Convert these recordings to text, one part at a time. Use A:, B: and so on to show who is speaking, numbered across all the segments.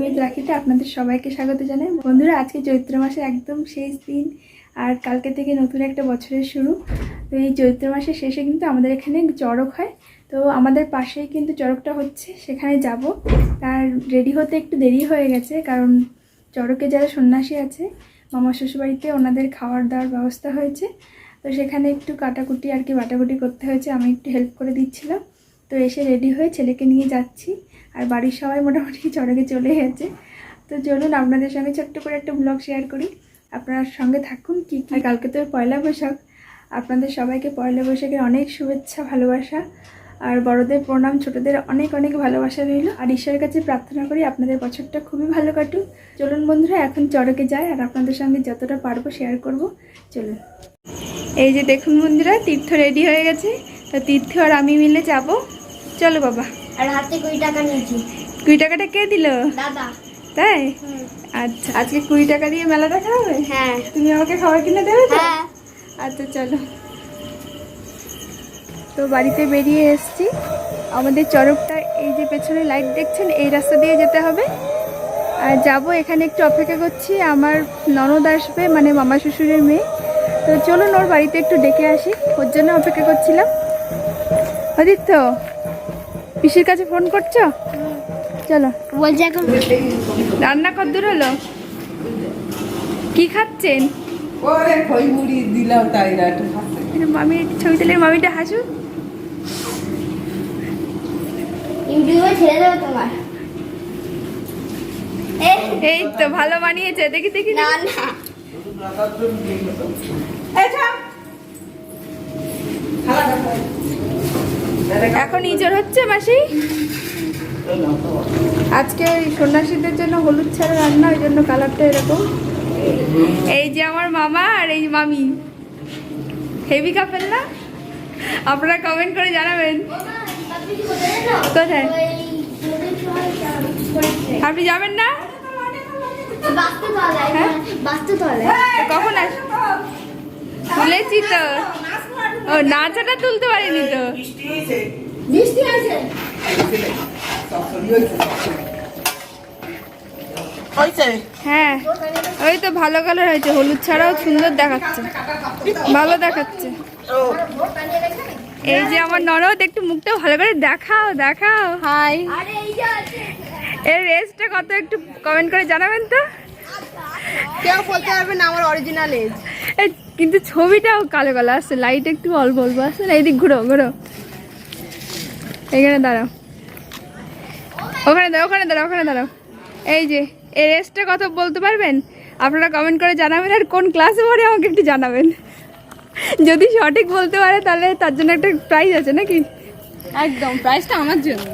A: With রাখিতে আপনাদের সবাইকে স্বাগত জানাই। বন্ধুরা, আজকে চৈত্র মাসের একদম শেষ দিন আর কালকে থেকে নতুন একটা বছরের শুরু। তো এই চৈত্র মাসের শেষে কিন্তু আমাদের এখানে চড়ক হয়। তো আমাদের পাশেই কিন্তু চড়কটা হচ্ছে, সেখানে যাব। তার রেডি হতে একটু দেরি হয়ে গেছে, কারণ চড়কে যারা সন্ন্যাসী আছে মামা শ্বশুরবাড়িতে ওনাদের খাওয়ার দাওয়ার ব্যবস্থা হয়েছে। তো সেখানে একটু কাটাকুটি আর কি বাটাকুটি করতে হয়েছে, আমি একটু হেল্প করে দিচ্ছিলাম। তো এসে রেডি হয়ে ছেলেকে নিয়ে যাচ্ছি, আর বাড়ির সবাই মোটামুটি চড়কে চলে গেছে। তো চলুন আপনাদের সঙ্গে ছোট্ট করে একটা ব্লগ শেয়ার করি, আপনার সঙ্গে থাকুন। কি আর কালকে তো পয়লা বৈশাখ, আপনাদের সবাইকে পয়লা বৈশাখের অনেক শুভেচ্ছা ভালোবাসা, আর বড়দের প্রণাম, ছোটদের অনেক অনেক ভালোবাসা রইল। আর ঈশ্বরের কাছে প্রার্থনা করি আপনাদের বছরটা খুবই ভালো কাটুক। চলুন বন্ধুরা, এখন চড়কে যাই আর আপনাদের সঙ্গে যতটা পারবো শেয়ার করব। চলুন। এই যে দেখুন বন্ধুরা, তীর্থ রেডি হয়ে গেছে। তো তীর্থ আর আমি মিলে যাব। চলো বাবা।
B: আর হাতে 20 টাকা নিয়েছি।
A: 20 টাকাটা কে দিল?
B: দাদা।
A: তাই? আচ্ছা, আজকে 20 টাকা দিয়ে মেলা দেখা হবে?
B: হ্যাঁ।
A: তুমি আমাকে খাবার কিনে দেবে তো?
B: হ্যাঁ।
A: আচ্ছা চলো। তো বাড়িতে বেরিয়ে এসেছি। আমাদের চড়কটা এই যে পেছনে লাইট দেখছেন, এই রাস্তা দিয়ে যেতে হবে। আর যাব, এখানে একটু অপেক্ষা করছি। আমার ননদ আসবে, মানে মামা শ্বশুরের মেয়ে। তো চলুন ওর বাড়িতে একটু ডেকে আসি, ওর জন্য অপেক্ষা করছিলাম। আদিত্য, পিসির কাছে ফোন করছো? চলো।
B: বলছে এখন
A: রান্না কত দূর হলো? কি খাচ্ছেন?
C: ওরে খই মুড়ি দিলাম তাই না একটু খাচ্ছে।
A: মামি ছবি তুলে, মামিটা হাসু।
B: ইউটিউবে ছেড়ে দেবো তোমার।
A: এই তো ভালো বানিয়েছে, দেখি দেখি।
B: না না,
A: এখন ইজোর হচ্ছে মাসি। আজকে ওই সন্ন্যাসীদের জন্য হলুদ ছাড়া রান্না, ওই জন্য কালারটা এরকম। এই যে আমার মামা আর এই মামি, হেভি কাপেল না? আপনারা কমেন্ট করে জানাবেন। কোথায়? আপনি যাবেন না? হ্যাঁ? তো কখন আস? তুলেছি তো। ও, নাচাটা তুলতে পারিনি তো।
B: বৃষ্টি আছে।
A: হ্যাঁ, ওই তো ভালো কালার হয়েছে, হলুদ ছাড়াও সুন্দর দেখাচ্ছে, ভালো দেখাচ্ছে। এই যে আমার ননদ, একটু মুখটা ভালো করে দেখাও দেখাও। হাই। এর রেসটা কত একটু কমেন্ট করে জানাবেন তো।
D: কেউ বলতে পারবে না আমার অরিজিনাল এজ।
A: কিন্তু ছবিটাও কালো কালো আসছে, লাইট একটু অল্প অল্প আসছে না। এইদিক ঘুরো ঘুরো, এখানে দাঁড়াও, ওখানে দাঁড়াও, ওখানে দাঁড়াও, ওখানে দাঁড়াও। এই যে এর রেসটা কত বলতে পারবেন? আপনারা কমেন্ট করে জানাবেন, আর কোন ক্লাসে পড়ে আমাকে একটু জানাবেন। যদি সঠিক বলতে পারে তাহলে তার জন্য একটা প্রাইজ আছে নাকি?
D: একদম, প্রাইসটা আমার জন্য।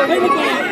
E: Thank you.